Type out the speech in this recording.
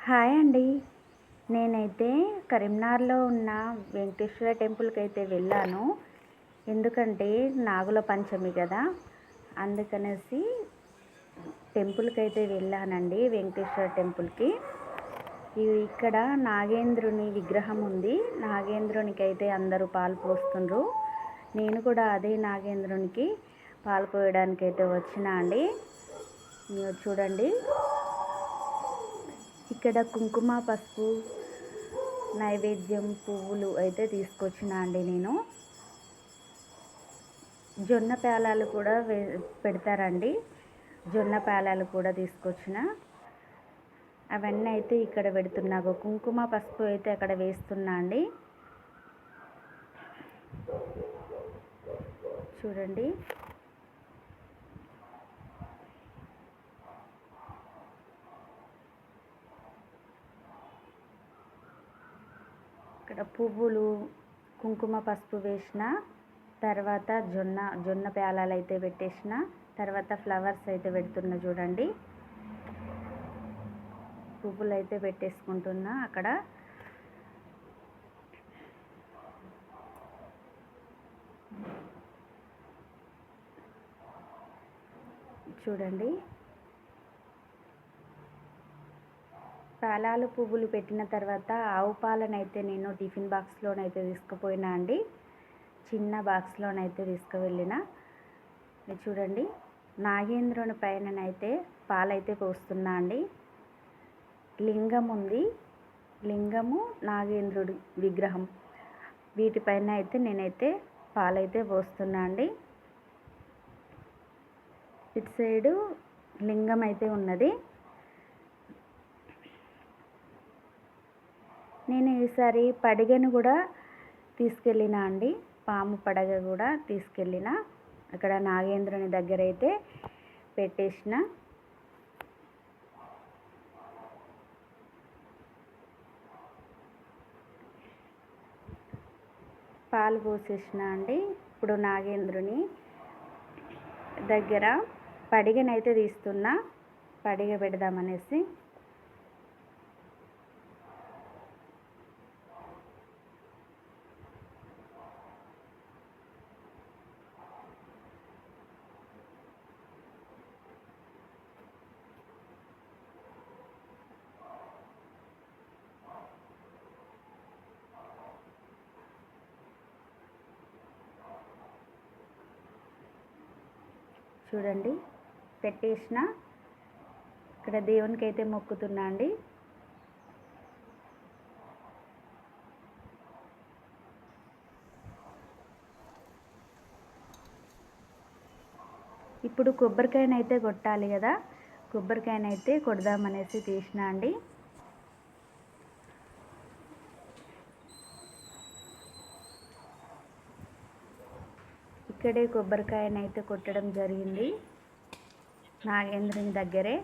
Hi అండి. నేనైతే కరీంనగర్‌లో ఉన్న వెంకటేశ్వర టెంపుల్‌కి అయితే వెళ్ళాను. ఎందుకంటే నాగుల పంచమి కదా! అందుకనేసి టెంపుల్‌కి అయితే వెళ్ళానండి. వెంకటేశ్వర టెంపుల్‌కి. ఇక్కడ నాగేంద్రుని విగ్రహం ఉంది. నాగేంద్రునికి అయితే అందరూ పాలు పోస్తుండ్రు. నేను కూడా అదే నాగేంద్రునికి పాలు పోయడానికి అయితే వచ్చినా అండి. మీరు చూడండి. ఇక్కడ కుంకుమ, పసుపు, నైవేద్యం, పువ్వులు అయితే తీసుకొచ్చిన అండి నేను. జొన్న పేలాలు కూడా పెడతారండి. జొన్న పేలాలు కూడా తీసుకొచ్చిన. అవన్నీ అయితే ఇక్కడ పెడుతున్నా. కుంకుమ, పసుపు అయితే అక్కడ వేస్తున్నా అండి. చూడండి. ఇక్కడ పువ్వులు, కుంకుమ, పసుపు వేసిన తర్వాత జొన్న పేలాలు అయితే పెట్టేసిన. తర్వాత ఫ్లవర్స్ అయితే పెడుతున్నా చూడండి. పువ్వులు అయితే పెట్టేసుకుంటున్నా అక్కడ. చూడండి. పేలాలు, పువ్వులు పెట్టిన తర్వాత ఆవు పాలనైతే నేను టిఫిన్ బాక్స్లోనైతే తీసుకుపోయినా అండి. చిన్న బాక్స్లోనైతే తీసుకువెళ్ళిన. చూడండి. నాగేంద్రుని పైననైతే పాలైతే పోస్తున్నా అండి. లింగం ఉంది. లింగము, నాగేంద్రుడి విగ్రహం, వీటిపైన అయితే నేనైతే పాలైతే పోస్తున్నా అండి. ఇటు సైడు లింగం అయితే ఉన్నది. నేను ఈసారి పడిగను కూడా తీసుకెళ్ళిన అండి. పాము పడగ కూడా తీసుకెళ్ళిన. అక్కడ నాగేంద్రుని దగ్గర అయితే పెట్టేసిన. పాలు పోసేసిన అండి. ఇప్పుడు నాగేంద్రుని దగ్గర పడిగనైతే తీస్తున్నా, పడిగ పెడదామనేసి. చూడండి, పెట్టేసిన. ఇక్కడ దేవునికి అయితే మొక్కుతున్నా అండి. ఇప్పుడు కొబ్బరికాయనైతే కొట్టాలి కదా, కొబ్బరికాయనైతే కొడదామనేసి తీసిన అండి. ఇక్కడే కొబ్బరికాయనైతే కొట్టడం జరిగింది నాగేంద్రుని దగ్గరే.